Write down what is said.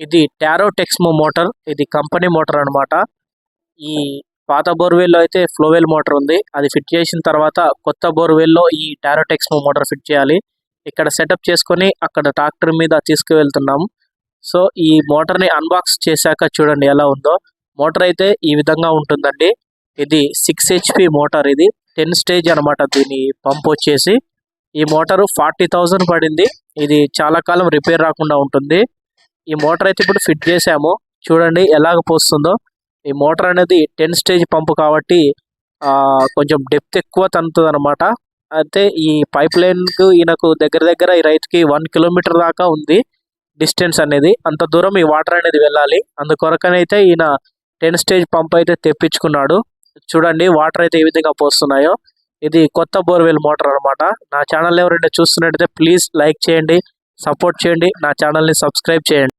ఇది tarot Texmo motor. ఇది company motor అన్నమాట. ఈ పాత బోర్‌వెల్‌లో అయితే ఫ్లోవెల్ మోటార్ ఉంది. అది ఫిట్ చేసిన తర్వాత కొత్త బోర్‌వెల్‌లో ఈ టారో టెక్స్మో మోటార్ ఫిట్ చేయాలి. ఇక్కడ సెటప్ చేసుకొని అక్కడ ట్రాక్టర్ మీద తీసుకువెళ్తున్నాం. సో ఈ మోటార్‌ని అన్బాక్స్ చేశాక చూడండి ఎలా ఉందో. మోటార్ అయితే ఈ విధంగా ఉంటుందండి. ఇది 6 హెచ్‌పి మోటార్ ఇది. 10 స్టేజ్ అన్నమాట దీని పంప్ వచ్చేసి. ఈ మోటారు 40,000 పడింది. ఇది చాలా కాలం రిపేర్ రాకుండా ఉంటుంది. ఈ మోటార్ అయితే ఇప్పుడు ఫిట్ చేసాము. చూడండి ఎలాగ పోస్తుందో. ఈ మోటార్ అనేది 10 స్టేజ్ పంపు కాబట్టి కొంచెం డెప్త్ ఎక్కువ తన్నుతుందన్నమాట. అయితే ఈ పైప్ లైన్‌కు ఈయనకు దగ్గర దగ్గర ఈ రైతుకి 1 కిలోమీటర్ దాకా ఉంది డిస్టెన్స్ అనేది. అంత దూరం ఈ వాటర్ అనేది వెళ్ళాలి. అందుకొరకనైతే ఈయన 10 స్టేజ్ పంప్ అయితే తెప్పించుకున్నాడు. చూడండి వాటర్ అయితే ఏ విధంగా పోస్తున్నాయో. ఇది కొత్త బోర్‌వెల్ మోటార్ అన్నమాట. నా ఛానల్ ఎవరైనా చూస్తున్నట్టయితే ప్లీజ్ లైక్ చేయండి, సపోర్ట్ చేయండి. నా ఛానల్‌ని సబ్స్క్రైబ్ చేయండి.